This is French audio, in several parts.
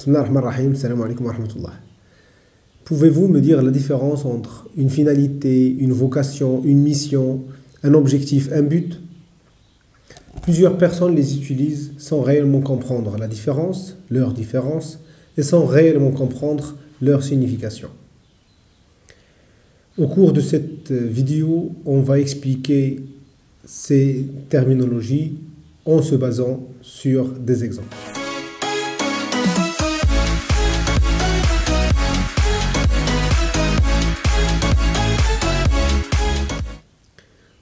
Bismillah ar-Rahman ar-Rahim, salam alaikum wa rahmatullah. Pouvez-vous me dire la différence entre une finalité, une vocation, une mission, un objectif, un but? Plusieurs personnes les utilisent sans réellement comprendre la différence, leur différence, et sans réellement comprendre leur signification. Au cours de cette vidéo, on va expliquer ces terminologies en se basant sur des exemples.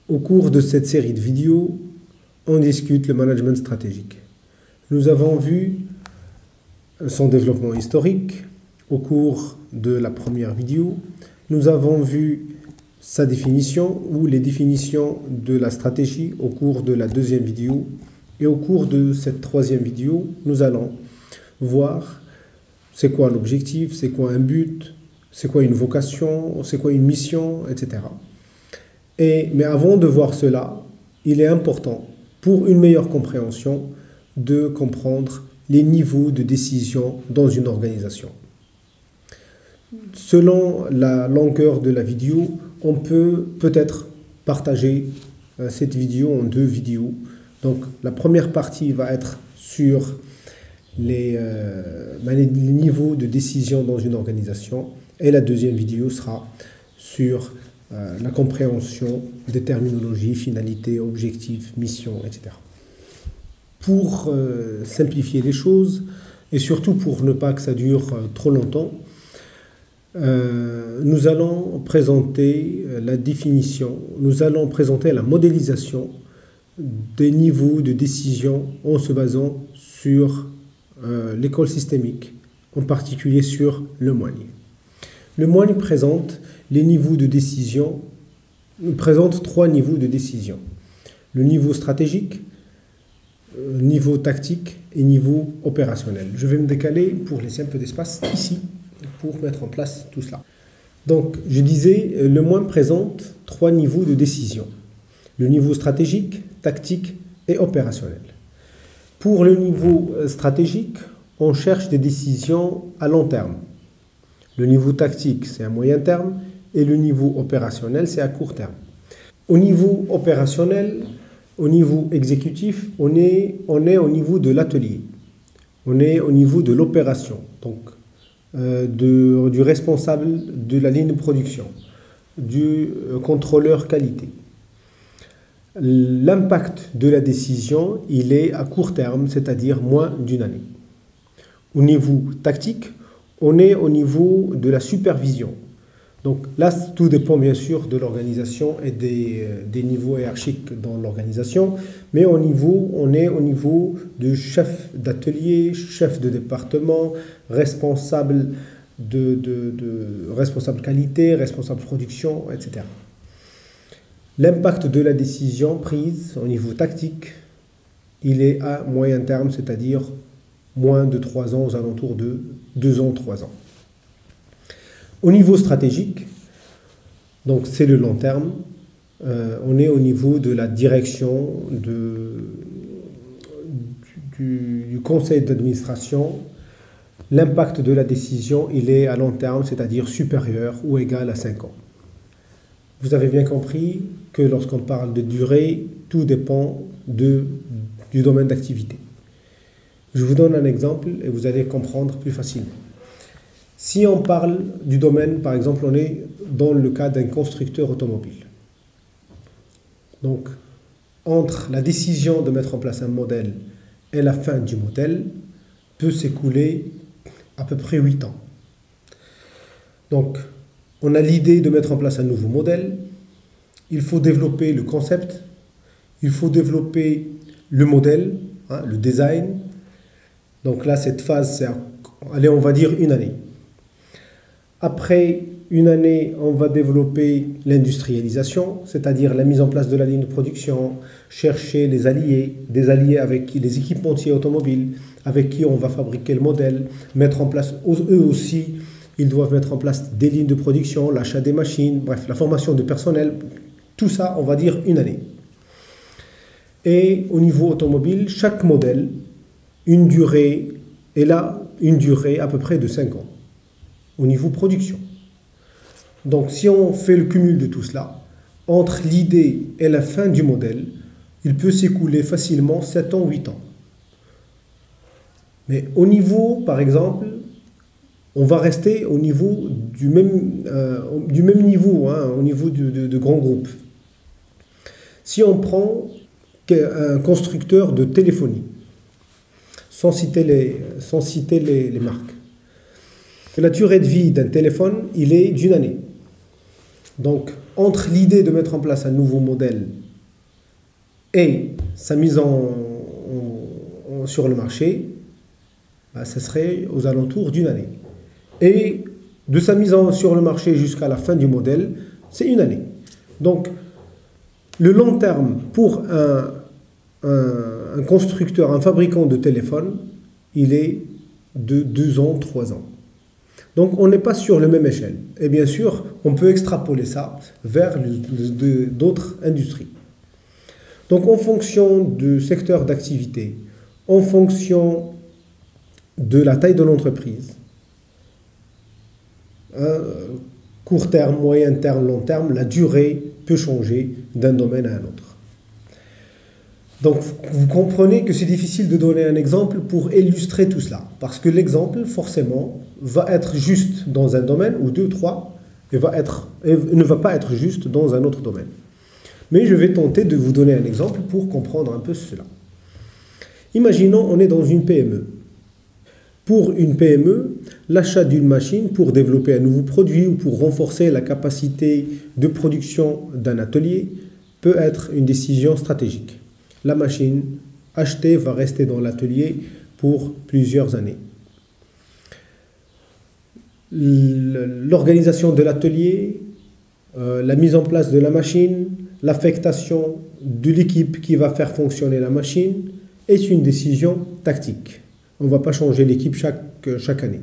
Au cours de cette série de vidéos, on discute le management stratégique. Nous avons vu son développement historique au cours de la première vidéo. Nous avons vu sa définition ou les définitions de la stratégie au cours de la deuxième vidéo. Et au cours de cette troisième vidéo, nous allons voir c'est quoi l'objectif, c'est quoi un but, c'est quoi une vocation, c'est quoi une mission, etc. Mais avant de voir cela, il est important, pour une meilleure compréhension, de comprendre les niveaux de décision dans une organisation. Selon la longueur de la vidéo, on peut peut-être partager cette vidéo en deux vidéos. Donc la première partie va être sur les niveaux de décision dans une organisation et la deuxième vidéo sera sur la compréhension des terminologies, finalités, objectifs, missions, etc. Pour simplifier les choses et surtout pour ne pas que ça dure trop longtemps, nous allons présenter la définition, nous allons présenter la modélisation des niveaux de décision en se basant sur l'école systémique, en particulier sur Lemoine. Lemoine présente les niveaux de décision, présente trois niveaux de décision. Le niveau stratégique, niveau tactique et niveau opérationnel. Je vais me décaler pour laisser un peu d'espace ici pour mettre en place tout cela. Donc, je disais, Lemoine présente trois niveaux de décision. Le niveau stratégique, tactique et opérationnel. Pour le niveau stratégique, on cherche des décisions à long terme. Le niveau tactique, c'est à moyen terme et le niveau opérationnel, c'est à court terme. Au niveau opérationnel, au niveau exécutif, on est au niveau de l'atelier. On est au niveau de l'opération, donc du responsable de la ligne de production, du contrôleur qualité. L'impact de la décision, il est à court terme, c'est-à-dire moins d'une année. Au niveau tactique, on est au niveau de la supervision. Donc là, tout dépend bien sûr de l'organisation et des niveaux hiérarchiques dans l'organisation, mais on est au niveau de chef d'atelier, chef de département, responsable responsable qualité, responsable production, etc. L'impact de la décision prise au niveau tactique, il est à moyen terme, c'est-à-dire moins de 3 ans, aux alentours de 2 ans, 3 ans. Au niveau stratégique, donc c'est le long terme, on est au niveau de la direction du conseil d'administration. L'impact de la décision, il est à long terme, c'est-à-dire supérieur ou égal à 5 ans. Vous avez bien compris que lorsqu'on parle de durée, tout dépend du domaine d'activité. Je vous donne un exemple et vous allez comprendre plus facilement. Si on parle du domaine, par exemple, on est dans le cas d'un constructeur automobile. Donc, entre la décision de mettre en place un modèle et la fin du modèle, peut s'écouler à peu près 8 ans. Donc, on a l'idée de mettre en place un nouveau modèle, il faut développer le concept, il faut développer le modèle, le design. Donc là, cette phase, c'est, allez, on va dire une année. Après une année, on va développer l'industrialisation, c'est-à-dire la mise en place de la ligne de production, chercher les alliés, des alliés avec qui, les équipementiers automobiles, avec qui on va fabriquer le modèle, mettre en place, eux aussi, ils doivent mettre en place des lignes de production, l'achat des machines, bref, la formation de personnel, tout ça, on va dire une année. Et au niveau automobile, chaque modèle, une durée, et là, une durée à peu près de 5 ans au niveau production. Donc si on fait le cumul de tout cela, entre l'idée et la fin du modèle, il peut s'écouler facilement 7 ans, 8 ans. Mais au niveau, par exemple, on va rester au niveau du même niveau, au niveau de grands groupes. Si on prend un constructeur de téléphonie, sans citer les marques, la durée de vie d'un téléphone, il est d'1 année. Donc, entre l'idée de mettre en place un nouveau modèle et sa mise sur le marché, ça serait aux alentours d'1 année. Et de sa mise sur le marché jusqu'à la fin du modèle, c'est 1 année. Donc, le long terme pour un constructeur, un fabricant de téléphone, il est de 2 ans, 3 ans. Donc, on n'est pas sur la même échelle. Et bien sûr, on peut extrapoler ça vers d'autres industries. Donc, en fonction du secteur d'activité, en fonction de la taille de l'entreprise, court terme, moyen terme, long terme, la durée peut changer d'un domaine à un autre. Donc, vous comprenez que c'est difficile de donner un exemple pour illustrer tout cela. Parce que l'exemple, forcément, va être juste dans un domaine, ou 2, 3, et ne va pas être juste dans un autre domaine. Mais je vais tenter de vous donner un exemple pour comprendre un peu cela. Imaginons, on est dans une PME. Pour une PME, l'achat d'une machine pour développer un nouveau produit ou pour renforcer la capacité de production d'un atelier peut être une décision stratégique. La machine achetée va rester dans l'atelier pour plusieurs années. L'organisation de l'atelier, la mise en place de la machine, l'affectation de l'équipe qui va faire fonctionner la machine est une décision tactique. On ne va pas changer l'équipe chaque année.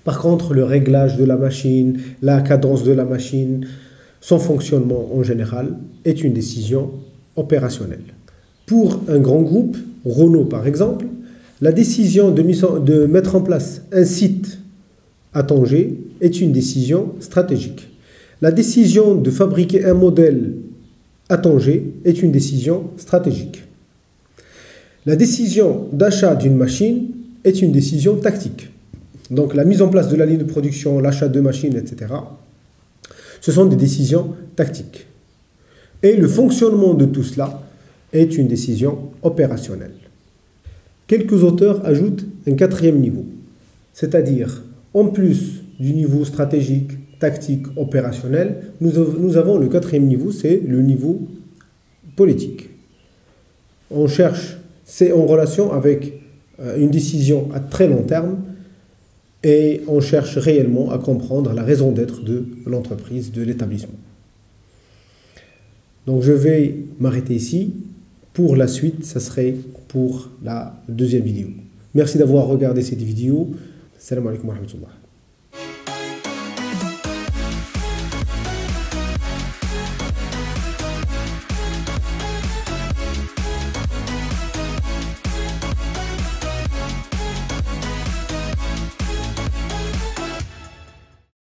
Par contre, le réglage de la machine, la cadence de la machine, son fonctionnement en général est une décision opérationnelle. Pour un grand groupe, Renault par exemple, la décision de mettre en place un site à Tanger est une décision stratégique. La décision de fabriquer un modèle à Tanger est une décision stratégique. La décision d'achat d'une machine est une décision tactique. Donc la mise en place de la ligne de production, l'achat de machines, etc. Ce sont des décisions tactiques. Et le fonctionnement de tout cela est une décision opérationnelle. Quelques auteurs ajoutent un 4e niveau, c'est-à-dire en plus du niveau stratégique, tactique, opérationnel, nous avons le 4e niveau, c'est le niveau politique. On cherche, c'est en relation avec une décision à très long terme et on cherche réellement à comprendre la raison d'être de l'entreprise, de l'établissement. Donc je vais m'arrêter ici. Pour la suite, ça serait pour la 2e vidéo. Merci d'avoir regardé cette vidéo. Salam alaikum wa rahmatullah.